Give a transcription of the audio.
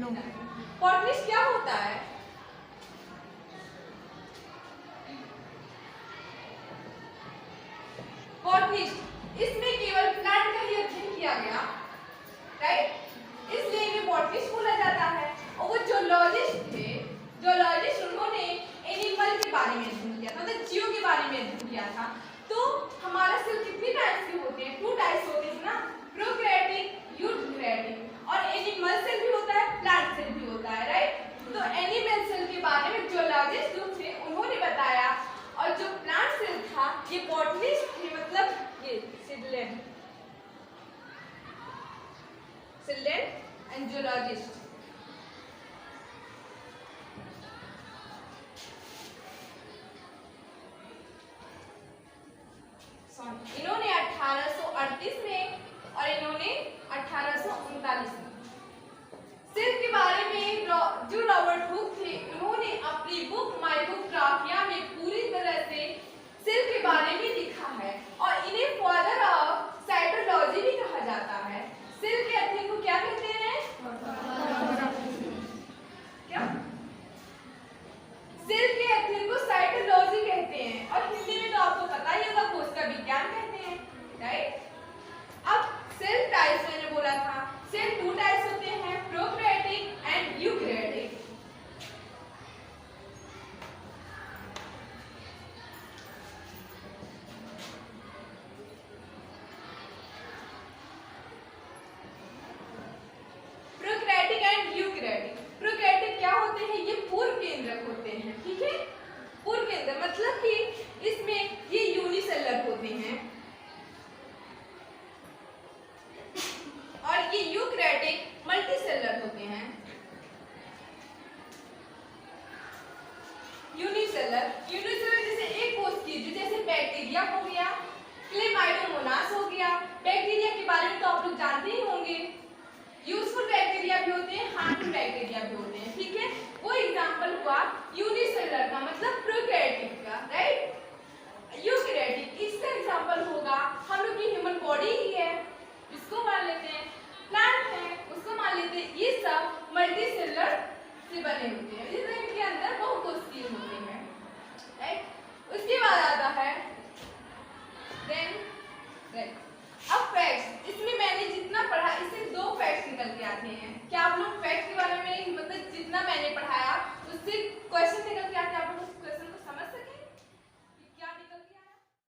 Botanist क्या होता है? बॉटनिस्ट इसमें केवल प्लांट का ही अध्ययन किया गया, राइट, इसलिए इन्हें बॉटनिस्ट बोला जाता है। और वो जूलॉजिस्ट थे, जूलॉजिस्ट उन्होंने एनिमल के बारे में अध्ययन किया था, मतलब जीवों के बारे में अध्ययन किया था। तो हमारा सेल कितनी टाइप्स के होते हैं? 2 टाइप्स होते हैं ना, प्रोकैरियोटिक, यूकैरियोटिक। और एनिमल सेल भी होता है, प्लांट सेल भी होता है, राइट। तो एनिमल सेल के बारे में जूलॉजिस्ट जो थे उन्होंने बताया, और जो प्लांट सेल था ये बॉटनिस्ट थे, मतलब ये सिडलेन एंड जूलॉजिस्ट। इन्होंने 1838 में और इन्होंने 1839 में सेल के बारे में जो रॉबर्ट हुक थे उन्होंने अपनी बुक माइक्रोग्राफिया में पूरी तरह से सेल के बारे में लिखा है, और इन्हें फादर ऑफ साइटोलॉजी भी कहा जाता है। सेल के अध्ययन को क्या कहते हैं? क्या? सेल के अध्ययन को साइटोलॉजी कहते हैं, और हिंदी में तो आपको पता ही होगा कोशिका विज्ञान कहते हैं, राइट। अब सेल टाइप्स मैंने बोला था, सेल 2 टाइप्स होते हैं, prokaryotic and eukaryotic. Prokaryotic and eukaryotic. Prokaryotic क्या होते हैं? ये पूर्व केंद्रक होते हैं, ठीक है। पूर्व केंद्रक मतलब कि इसमें ये यूनिसेलर होते हैं, और ये यूकैरियोटिक मल्टीसेलर होते हैं। यूनिसेलर जैसे एक कोश की, जैसे बैक्टीरिया हो गया, क्लेमाइडोमोनास हो गया। बैक्टीरिया के बारे में तो आप लोग जानते ही होंगे, यूजफुल बैक्टीरिया भी होते हैं, हार्मफुल बैक्टीरिया भी होते हैं, ठीक है। वो एग्जांपल हुआ यूनिसेलर का, मतलब प्रोकैरियोटिक का, राइट। यूकैरियोटिक इसका एग्जांपल होगा हम लोग की ह्यूमन बॉडी ही है, इसको मान लेते हैं, प्लांट है उसको मान लेते हैं। ये सब मल्टीसेलर से बने होते हैं, जिनके अंदर बहुकोशिकीय होते हैं, राइट। उसके बाद आता है अब फैक्ट्स। इसमें मैंने जितना पढ़ा इससे 2 फैक्ट्स निकल के आते हैं। क्या आप लोग फैक्ट्स के बारे में, मतलब जितना मैंने